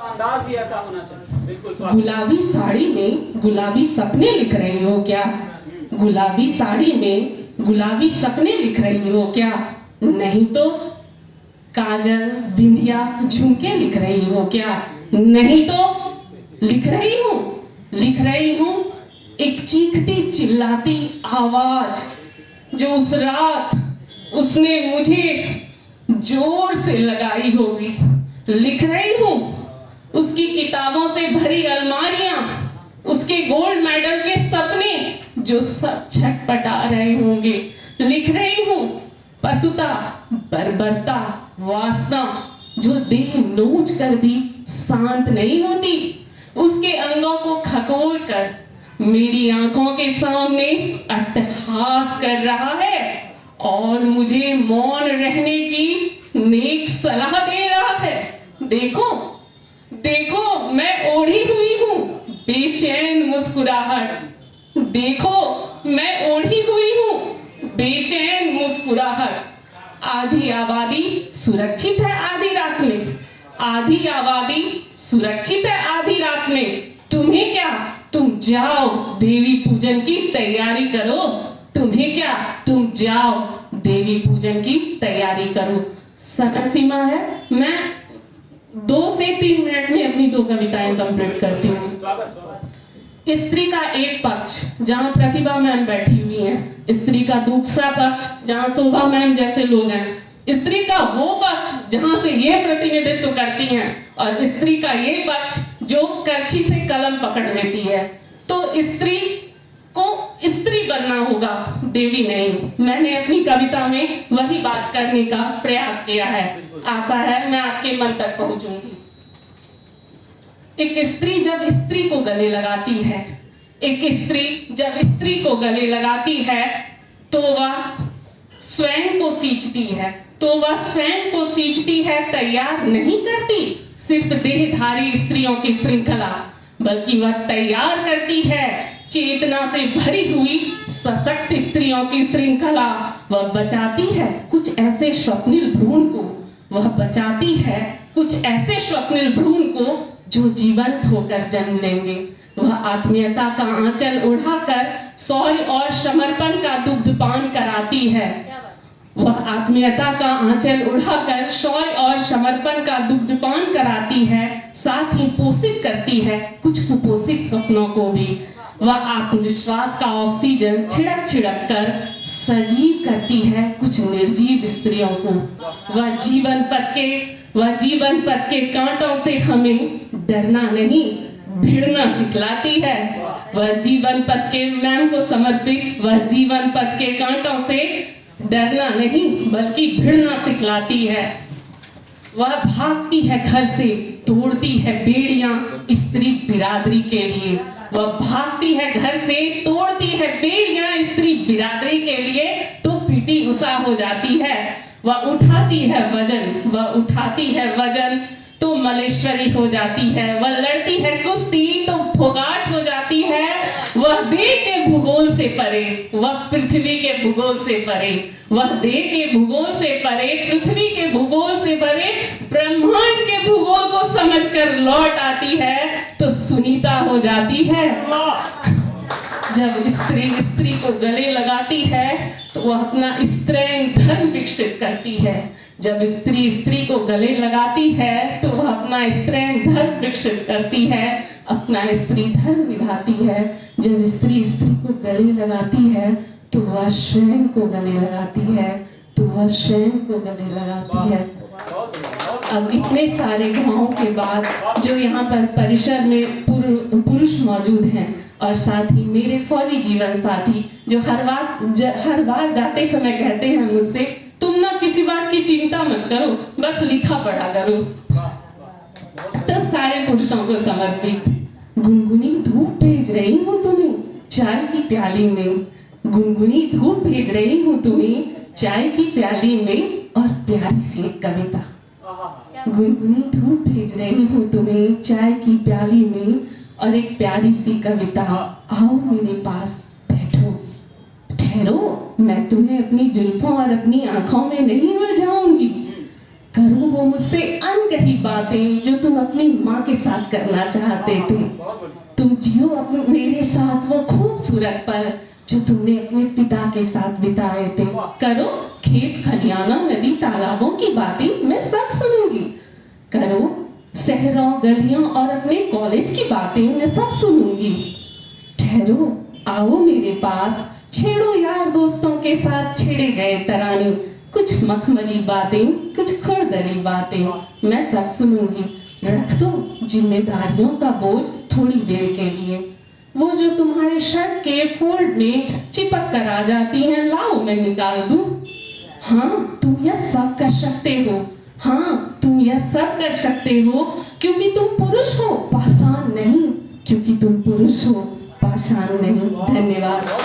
अंदाज ही ऐसा होना चाहिए। बिल्कुल। गुलाबी साड़ी में गुलाबी सपने लिख रही हो क्या? गुलाबी साड़ी में गुलाबी सपने लिख रही हो क्या? नहीं तो काजल बिंदिया झुमके लिख रही हो क्या? नहीं तो लिख रही हूँ एक चीखती चिल्लाती आवाज जो उस रात उसने मुझे जोर से लगाई होगी। लिख रही हूँ उसकी किताबों से भरी अलमारियां, उसके गोल्ड मेडल के सपने जो सब छटपटा रहे होंगे। लिख रही हूँ पशुता, बर्बरता, वासना जो देह नोच कर भी शांत नहीं होती, उसके अंगों को खकोर कर मेरी आंखों के सामने अट्टहास कर रहा है और मुझे मौन रहने की नेक सलाह दे रहा है। देखो देखो मैं ओढ़ी हुई हूँ बेचैन मुस्कुराहट। देखो मैं ओढ़ी हुई हूँ बेचैन मुस्कुराहट। आधी आबादी सुरक्षित है आधी रात में, आधी आबादी सुरक्षित है आधी रात में। तुम्हें क्या, तुम जाओ देवी पूजन की तैयारी करो। तुम्हें क्या, तुम जाओ देवी पूजन की तैयारी करो। समय सीमा है, मैं 2 से 3 मिनट में अपनी 2 कविताएं कंप्लीट करती हूँ। स्त्री का एक पक्ष जहाँ प्रतिभा मैम बैठी हुई हैं, स्त्री का दूसरा पक्ष जहाँ शोभा मैम जैसे लोग हैं, स्त्री का वो पक्ष जहाँ से ये प्रतिनिधित्व करती हैं और स्त्री का ये पक्ष जो करछी से कलम पकड़ लेती है। तो स्त्री को स्त्री बनना होगा, देवी नहीं। मैंने अपनी कविता में वही बात करने का प्रयास किया है। आशा है मैं आपके मन तक पहुंचूंगी। एक स्त्री जब स्त्री को गले लगाती है, एक स्त्री जब स्त्री को गले लगाती है तो वह स्वयं को सींचती है, तो वह स्वयं को सींचती है, तैयार नहीं करती सिर्फ देहधारी स्त्रियों की श्रृंखला, बल्कि वह तैयार करती है चेतना से भरी हुई सशक्त स्त्रियों की श्रृंखला। वह बचाती है कुछ ऐसे स्वप्निल भ्रूण को, वह बचाती है कुछ ऐसे स्वप्निल भ्रूण को जो जीवंत होकर जन्म लेंगे। वह आत्मीयता का आंचल उड़ाकर शौर्य और समर्पण का दुग्धपान कराती है। वह आत्मीयता का आंचल उड़ाकर शौर्य और समर्पण का दुग्धपान कराती है, साथ ही पोषित करती है कुछ कुपोषित स्वप्नों को भी। वह आत्मविश्वास का ऑक्सीजन छिड़क छिड़क कर सजीव करती है कुछ निर्जीव स्त्रियों को। वह जीवन पथ के कांटों से हमें डरना नहीं भिड़ना सिखलाती है। वह जीवन पथ के मैम को समर्पित, वह जीवन पथ के कांटों से डरना नहीं बल्कि भिड़ना सिखलाती है। वह भागती है घर से, तोड़ती है बेड़ियां स्त्री बिरादरी के लिए। वह भागती है घर से, तोड़ती है बेड़ियां स्त्री बिरादरी के लिए, तो पीटी उषा हो जाती है। वह उठाती है वजन तो मलेश्वरी हो जाती है। वह लड़ती है कुश्ती तो फोगाट हो जाती है। वह देह के भूगोल से परे, वह पृथ्वी के भूगोल से परे, वह देह के भूगोल से परे, पृथ्वी के भूगोल से परे, ब्रह्मांड के भूगोल को समझकर लौट आती है तो सुनीता हो जाती है। जब स्त्री को गले लगाती है तो वह अपना स्त्रैण धर्म विकसित करती है। जब स्त्री को गले लगाती है तो वह अपना स्त्रैण धर्म विकसित करती है, अपना स्त्री धर्म निभाती है। जब स्त्री को गले लगाती है तो वह स्वयं को गले लगाती है, अब इतने सारे गाँवों के बाद जो यहाँ पर परिसर में पुरुष मौजूद हैं और साथ ही मेरे फौजी जीवन साथी जो हर बार जाते समय कहते हैं मुझसे, तुम ना किसी बात की चिंता मत करो, बस लिखा पढ़ा करो। तो सारे पुरुषों को समर्पित गुनगुनी धूप भेज रही हूँ तुम्हें चाय की प्याली में, गुनगुनी धूप भेज रही हूँ तुम्हें चाय की प्याली में। और प्यारी सी एक कविता, गुनगुनी धूप भेज रही हूँ तुम्हें चाय की प्याली में, और एक प्यारी सी कविता, आओ मेरे पास बैठो ठहरो, मैं तुम्हें अपनी जुल्फों और अपनी आंखों में नहीं उलझाऊंगी, करो वो मुझसे अनकही बातें जो तुम अपनी माँ के साथ करना चाहते थे। तुम जियो अपने मेरे साथ वो खूबसूरत पल जो तुमने अपने पिता के साथ बिताए थे। करो खेत खलियाना नदी तालाबों की बातें, मैं सब सुनूंगी। करो शहरों गलियों और अपने कॉलेज की बातें, मैं सब सुनूंगी। ठहरो आओ मेरे पास, छेड़ो यार दोस्तों के साथ छेड़े गए तराने, कुछ मखमली बातें कुछ खुरदरी बातें, मैं सब सुनूंगी। रख दो जिम्मेदारियों का बोझ थोड़ी देर के लिए, वो जो तुम्हारे शर्ट के फोल्ड में चिपक कर आ जाती हैं, लाओ मैं निकाल दूं। हाँ तुम यह सब कर सकते हो, हाँ तुम यह सब कर सकते हो, क्योंकि तुम पुरुष हो पाषाण नहीं, क्योंकि तुम पुरुष हो पाषाण नहीं। धन्यवाद।